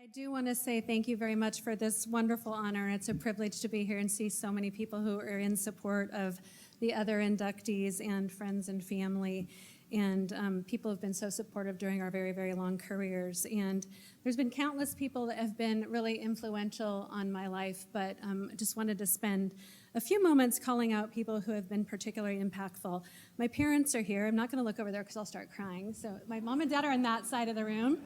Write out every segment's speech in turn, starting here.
I do want to say thank you very much for this wonderful honor. It's a privilege to be here and see so many people who are in support of the other inductees and friends and family. And people have been so supportive during our very, very long careers. And there's been countless people that have been really influential on my life, but I just wanted to spend a few moments calling out people who have been particularly impactful. My parents are here. I'm not going to look over there because I'll start crying. So my mom and dad are on that side of the room.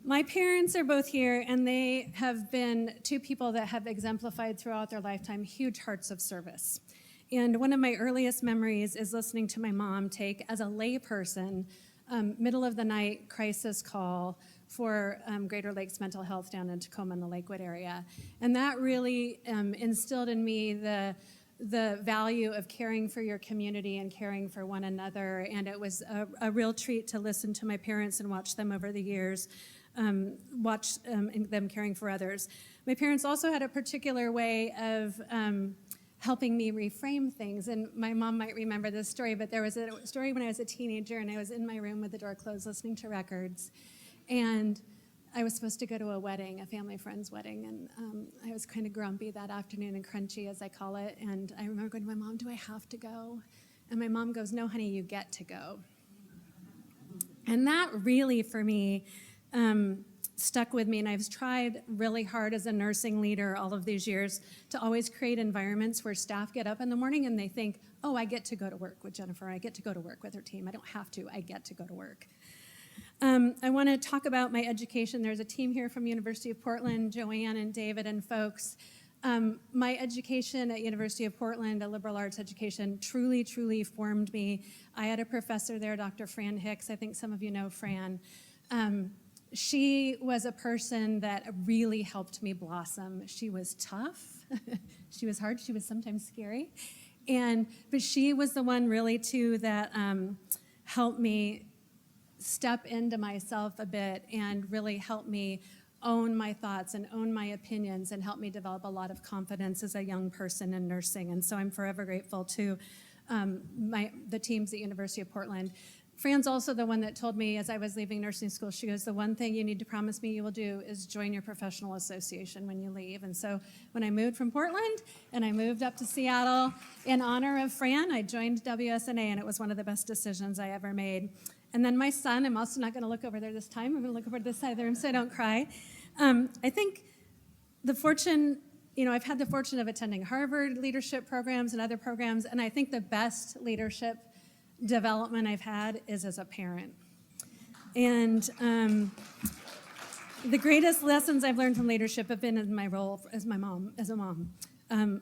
My parents are both here, and they have been two people that have exemplified throughout their lifetime huge hearts of service. And one of my earliest memories is listening to my mom take, as a layperson, middle of the night crisis call for Greater Lakes Mental Health down in Tacoma in the Lakewood area. And that really instilled in me the value of caring for your community and caring for one another. And it was a real treat to listen to my parents and watch them over the years, watch them caring for others. My parents also had a particular way of helping me reframe things. And my mom might remember this story, but there was a story when I was a teenager and I was in my room with the door closed listening to records. And I was supposed to go to a wedding, a family friend's wedding, and I was kind of grumpy that afternoon and crunchy, as I call it. And I remember going to my mom, do I have to go? And my mom goes, no, honey, you get to go. And that really, for me, stuck with me, and I've tried really hard as a nursing leader all of these years to always create environments where staff get up in the morning and they think, oh, I get to go to work with Jennifer, I get to go to work with her team, I don't have to, I get to go to work. I want to talk about my education. There's a team here from University of Portland, Joanne and David and folks. My education at University of Portland, a liberal arts education, truly, truly formed me. I had a professor there, Dr. Fran Hicks. I think some of you know Fran. She was a person that really helped me blossom. She was tough. She was hard. She was sometimes scary. But she was the one really, too, that helped me step into myself a bit and really helped me own my thoughts and own my opinions and help me develop a lot of confidence as a young person in nursing. And so I'm forever grateful to the teams at University of Portland. Fran's also the one that told me as I was leaving nursing school, she goes, the one thing you need to promise me you will do is join your professional association when you leave. And so when I moved from Portland and I moved up to Seattle in honor of Fran, I joined WSNA, and it was one of the best decisions I ever made. And then my son, I'm also not going to look over there this time, I'm going to look over to this side of the room so I don't cry. I think the fortune, I've had the fortune of attending Harvard leadership programs and other programs, and I think the best leadership development I've had is as a parent. And the greatest lessons I've learned from leadership have been in my role as a mom.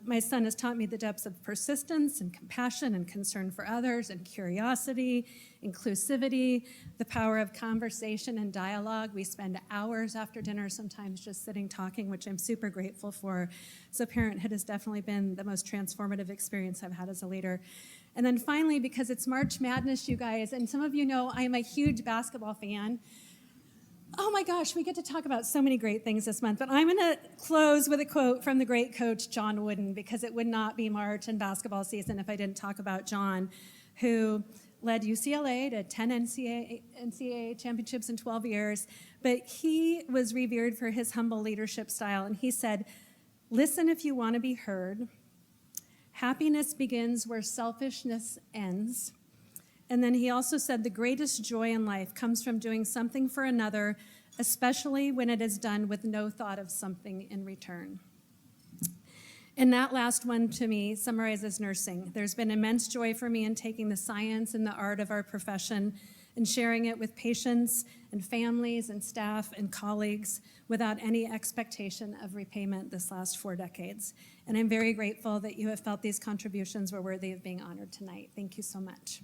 My son has taught me the depths of persistence and compassion and concern for others and curiosity, inclusivity, the power of conversation and dialogue. We spend hours after dinner sometimes just sitting talking, which I'm super grateful for. So parenthood has definitely been the most transformative experience I've had as a leader. And then finally, because it's March Madness, you guys, and some of you know I'm a huge basketball fan. Oh my gosh, we get to talk about so many great things this month, but I'm going to close with a quote from the great coach John Wooden, because it would not be March and basketball season if I didn't talk about John, who led UCLA to 10 NCAA championships in 12 years, but he was revered for his humble leadership style, and he said, listen if you want to be heard. Happiness begins where selfishness ends. And then he also said the greatest joy in life comes from doing something for another, especially when it is done with no thought of something in return. And that last one to me summarizes nursing. There's been immense joy for me in taking the science and the art of our profession and sharing it with patients and families and staff and colleagues without any expectation of repayment this last 4 decades. And I'm very grateful that you have felt these contributions were worthy of being honored tonight. Thank you so much.